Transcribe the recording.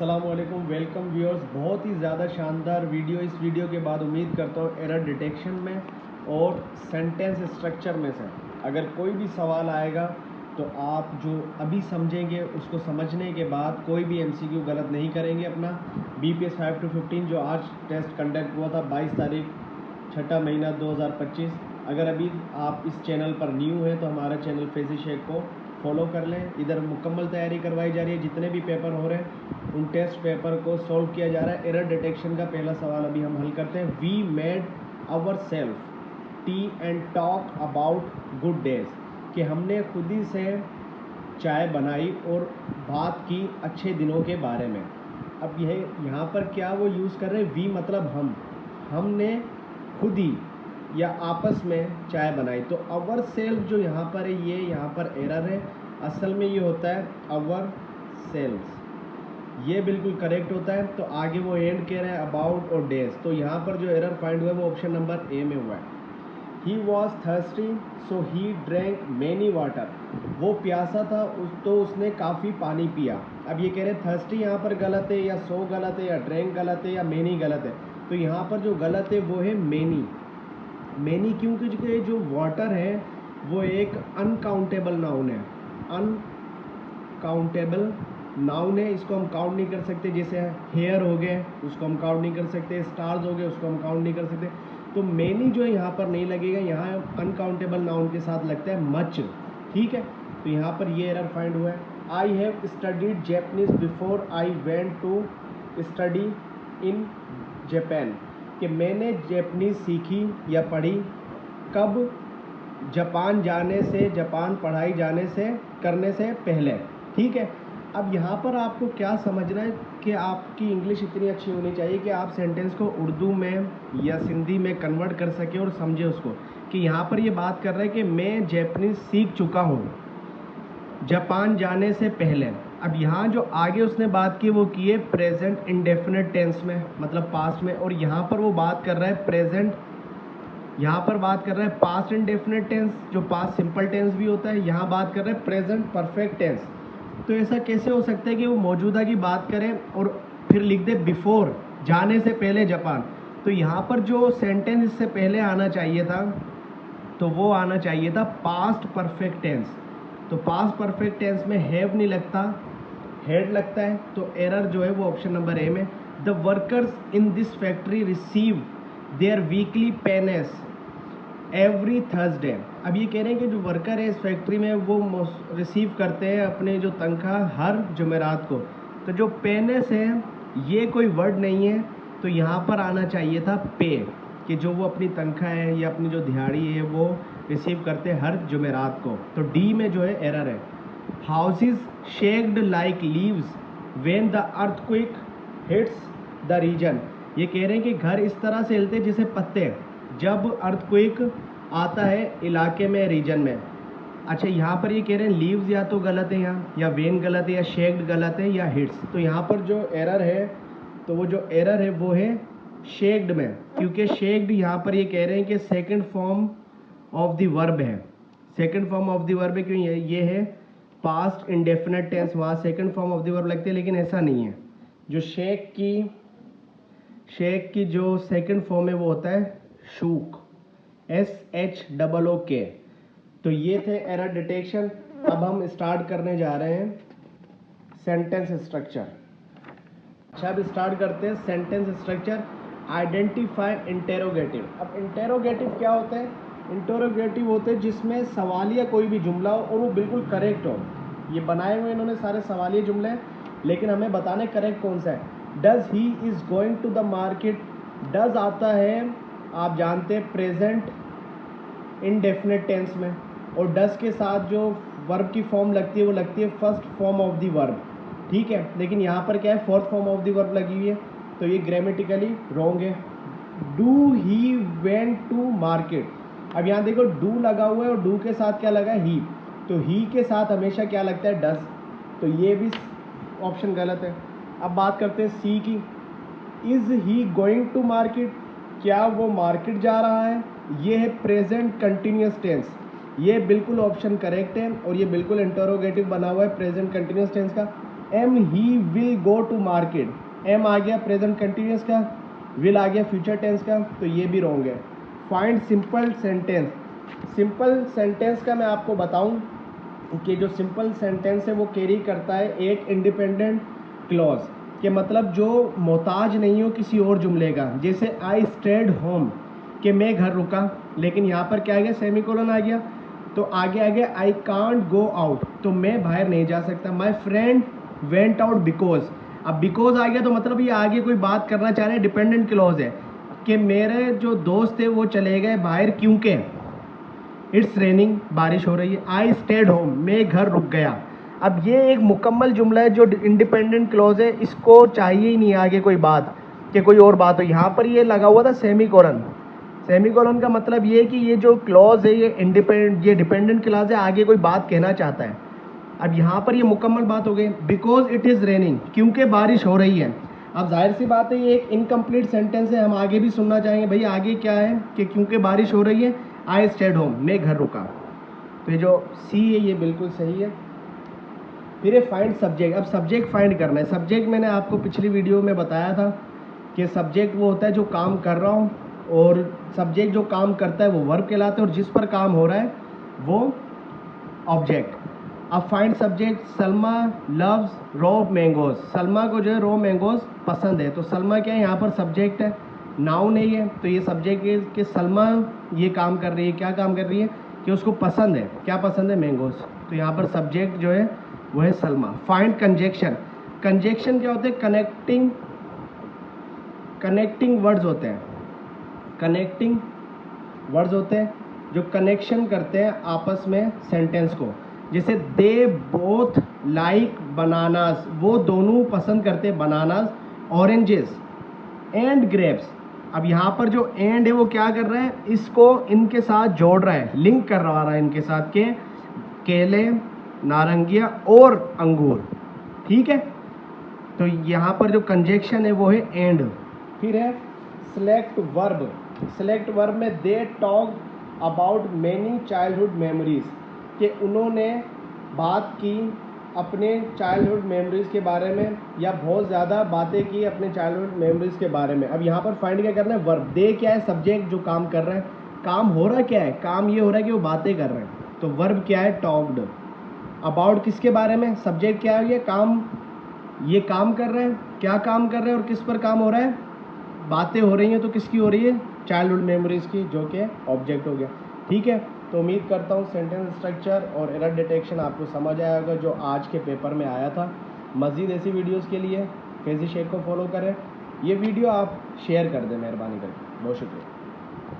अस्सलाम वालेकुम, welcome viewers. बहुत ही ज़्यादा शानदार वीडियो। इस वीडियो के बाद उम्मीद करता हूँ एरर डिटेक्शन में और सेंटेंस स्ट्रक्चर में से अगर कोई भी सवाल आएगा तो आप जो अभी समझेंगे उसको समझने के बाद कोई भी एमसीक्यू गलत नहीं करेंगे। अपना BPS 5 to 15 जो आज टेस्ट कंडक्ट हुआ था 22 तारीख 6 महीना 2025। अगर अभी आप इस चैनल पर न्यू हैं तो हमारा चैनल फेजी शेख को फॉलो कर लें। इधर मुकम्मल तैयारी करवाई जा रही है। जितने भी पेपर हो रहे हैं उन टेस्ट पेपर को सॉल्व किया जा रहा है। एरर डिटेक्शन का पहला सवाल अभी हम हल करते हैं। We made ourself tea and talk about good days, कि हमने खुद ही से चाय बनाई और बात की अच्छे दिनों के बारे में। अब यह यहाँ पर क्या वो यूज़ कर रहे हैं, वी मतलब हमने खुद ही या आपस में चाय बनाई। तो अवर सेल्फ जो यहाँ पर है ये यहाँ पर एरर है। असल में ये होता है अवर सेल्फ, ये बिल्कुल करेक्ट होता है। तो आगे वो एंड कह रहे हैं अबाउट और डेज। तो यहाँ पर जो एरर फाइंड हुआ है वो ऑप्शन नंबर ए में हुआ है। He was thirsty so he drank many water, वो प्यासा था तो उसने काफ़ी पानी पिया। अब ये कह रहे हैं थर्स्टी यहाँ पर गलत है या सो गलत है या ड्रैंक गलत है या मैनी गलत है। तो यहाँ पर जो गलत है वो है मैनी। मैनी क्योंकि जो वाटर है वो एक अनकाउंटेबल नाउन है। अनकाउंटेबल नाउन है, इसको हम काउंट नहीं कर सकते। जैसे हेयर हो गए उसको हम काउंट नहीं कर सकते, स्टार्स हो गए उसको हम काउंट नहीं कर सकते। तो मैनी जो है यहाँ पर नहीं लगेगा, यहाँ अनकाउंटेबल नाउन के साथ लगता है मच। ठीक है, तो यहाँ पर ये एरर फाइंड हुआ है। I have studied Japanese before I went to study in Japan, कि मैंने जैपनीज सीखी या पढ़ी कब, जापान जाने से, जापान पढ़ाई जाने से करने से पहले। ठीक है, अब यहाँ पर आपको क्या समझना है कि आपकी इंग्लिश इतनी अच्छी होनी चाहिए कि आप सेंटेंस को उर्दू में या सिंधी में कन्वर्ट कर सके और समझे उसको। कि यहाँ पर ये बात कर रहा है कि मैं जैपनीज सीख चुका हूँ जापान जाने से पहले। अब यहाँ जो आगे उसने बात की वो की है प्रेजेंट इंडेफिनिट टेंस में, मतलब पास्ट में। और यहाँ पर वो बात कर रहा है प्रेजेंट, यहाँ पर बात कर रहा है पास्ट इंडेफिनिट टेंस जो पास्ट सिंपल टेंस भी होता है। यहाँ बात कर रहे हैं प्रेजेंट परफेक्ट टेंस। तो ऐसा कैसे हो सकता है कि वो मौजूदा की बात करें और फिर लिख दे बिफोर, जाने से पहले जापान। तो यहाँ पर जो सेंटेंस इससे पहले आना चाहिए था तो वो आना चाहिए था पास्ट परफेक्ट टेंस। तो पास्ट परफेक्ट टेंस में हैव नहीं लगता, हेड लगता है। तो एरर जो है वो ऑप्शन नंबर ए में। The workers in this factory receive their weekly pennies every Thursday. अब ये कह रहे हैं कि जो वर्कर है इस फैक्ट्री में वो रिसीव करते हैं अपने जो तनख्वाह हर जुमेरात को। तो जो पेनेस है ये कोई वर्ड नहीं है, तो यहाँ पर आना चाहिए था पे, कि जो वो अपनी तनख्वाह है या अपनी जो दिहाड़ी है वो रिसीव करते हैं हर जुमेरात को। तो डी में जो है एरर है। Houses shaked like leaves when the earthquake hits the region, ये कह रहे हैं कि घर इस तरह से हिलते जैसे पत्ते जब अर्थक्वेक आता है इलाके में, रीजन में। अच्छा, यहाँ पर ये कह रहे हैं लीव्स या तो गलत है यहाँ, या वेन गलत है, या शेक्ड गलत है, या हिट्स। तो यहाँ पर जो एरर है तो वो जो एरर है वो है शेक्ड में, क्योंकि शेक्ड यहाँ पर ये कह रहे हैं कि second form of the verb है। Second form of the verb है, क्यों ये है पास्ट इंडेफिनिट टेंस, वहाँ second form of the verb लगते हैं, लेकिन ऐसा नहीं है। जो शेक की जो सेकंड फॉर्म है वो होता है शूक, SHOOK। तो ये थे एरर डिटेक्शन। अब हम स्टार्ट करने जा रहे हैं सेंटेंस स्ट्रक्चर। अच्छा, अब स्टार्ट करते हैं सेंटेंस स्ट्रक्चर। Identify interrogative. अब इंटेरोगेटिव क्या होता है? इंटेरोगेटिव होते हैं जिसमें सवालिया कोई भी जुमला हो और वो बिल्कुल करेक्ट हो। ये बनाए हुए इन्होंने सारे सवालिया जुमले हैं, लेकिन हमें बताने करेक्ट कौन सा है। Does he is going to the market, does आता है आप जानते हैं प्रेजेंट इनडेफिनिट टेंस में, और डज के साथ जो वर्ब की फॉर्म लगती है वो लगती है first form of the verb. ठीक है, लेकिन यहाँ पर क्या है, fourth form of the verb लगी हुई है, तो ये ग्रामेटिकली रॉन्ग है। Do he went to market. अब यहाँ देखो डू लगा हुआ है और डू के साथ क्या लगा है, ही। तो ही के साथ हमेशा क्या लगता है, डज। तो ये भी ऑप्शन गलत है। अब बात करते हैं सी की। Is he going to market, क्या वो मार्केट जा रहा है? ये है प्रेजेंट कंटिन्यूस टेंस, ये बिल्कुल ऑप्शन करेक्ट है और ये बिल्कुल इंटरोगेटिव बना हुआ है प्रेजेंट कंटिन्यूस टेंस का। Am he will go to market, am आ गया प्रेजेंट कंटिन्यूस का, विल आ गया फ्यूचर टेंस का, तो ये भी रॉन्ग है। Find simple sentence, simple sentence का मैं आपको बताऊं कि जो सिंपल सेंटेंस है वो कैरी करता है एक इंडिपेंडेंट क्लॉज, के मतलब जो मोहताज नहीं हो किसी और जुमले का। जैसे आई स्टेड होम, कि मैं घर रुका, लेकिन यहाँ पर क्या आ गया, सेमीकोलन आ गया, तो आगे आ गया आई कांट गो आउट, तो मैं बाहर नहीं जा सकता। My friend went out because, अब बिकॉज आ गया तो मतलब ये आगे कोई बात करना चाह रहे हैं, डिपेंडेंट क्लॉज है कि मेरे जो दोस्त थे वो चले गए बाहर क्योंकि इट्स रेनिंग, बारिश हो रही है। आई स्टेड होम, मैं घर रुक गया। अब ये एक मुकम्मल जुमला है जो इंडिपेंडेंट क्लॉज है, इसको चाहिए ही नहीं आगे कोई बात कि कोई और बात हो। यहाँ पर ये लगा हुआ था सेमीकोलन, सेमीकोलन का मतलब ये है कि ये जो क्लॉज है ये डिपेंडेंट क्लॉज है, आगे कोई बात कहना चाहता है। अब यहाँ पर ये मुकम्मल बात हो गई, बिकॉज इट इज़ रेनिंग, क्योंकि बारिश हो रही है। अब जाहिर सी बात है ये एक इनकम्प्लीट सेंटेंस है, हम आगे भी सुनना चाहेंगे भाई आगे क्या है कि क्योंकि बारिश हो रही है आई स्टेड होम, मैं घर रुका। तो ये जो सी है ये बिल्कुल सही है। फिर ये फाइंड सब्जेक्ट, अब सब्जेक्ट फाइंड करना है। सब्जेक्ट मैंने आपको पिछली वीडियो में बताया था कि सब्जेक्ट वो होता है जो काम कर रहा हूँ, और सब्जेक्ट जो काम करता है वो वर्ब कहलाता है, और जिस पर काम हो रहा है वो ऑब्जेक्ट। अब find subject, Salma loves raw mangoes, Salma को जो है रॉ मैंगोज पसंद है, तो सलमा क्या है यहाँ पर सब्जेक्ट है, नाउन नहीं है, तो ये सब्जेक्ट है कि सलमा ये काम कर रही है, क्या काम कर रही है कि उसको पसंद है, क्या पसंद है, मैंगोज, तो यहाँ पर सब्जेक्ट जो है वो है सलमा। फाइंड कंजक्शन, कंजक्शन क्या होते हैं, कनेक्टिंग वर्ड्स होते हैं, कनेक्टिंग वर्ड्स होते हैं जो कनेक्शन करते हैं आपस में सेंटेंस को। जैसे दे बोथ लाइक बनानास, वो दोनों पसंद करते हैं बनानास, ऑरेंजेस एंड ग्रेप्स। अब यहाँ पर जो एंड है वो क्या कर रहा है, इसको इनके साथ जोड़ रहा है, लिंक कर रहा है इनके साथ के केले, नारंगिया और अंगूर, ठीक है। तो यहाँ पर जो कंजक्शन है वो है एंड। फिर है सेलेक्ट वर्ब, सेलेक्ट वर्ब में they talk about many childhood memories, कि उन्होंने बात की अपने चाइल्डहुड मेमोरीज के बारे में, या बहुत ज़्यादा बातें की अपने चाइल्डहुड मेमोरीज के बारे में। अब यहाँ पर फाइंड क्या करना है, वर्ब, दे क्या है, सब्जेक्ट जो काम कर रहा है, काम हो रहा क्या है, काम ये हो रहा है कि वो बातें कर रहे हैं, तो वर्ब क्या है, टॉक्ड। अबाउट किसके बारे में, सब्जेक्ट क्या है, ये काम, ये काम कर रहे हैं, क्या काम कर रहे हैं और किस पर काम हो रहा है, बातें हो रही हैं, तो किसकी हो रही है, चाइल्डहुड मेमोरीज की, जो कि ऑब्जेक्ट हो गया, ठीक है। तो उम्मीद करता हूँ सेंटेंस स्ट्रक्चर और एरर डिटेक्शन आपको समझ आया होगा जो आज के पेपर में आया था। मज़ीद ऐसी वीडियोस के लिए फेजी शेख को फॉलो करें, ये वीडियो आप शेयर कर दें मेहरबानी करके, बहुत शुक्रिया।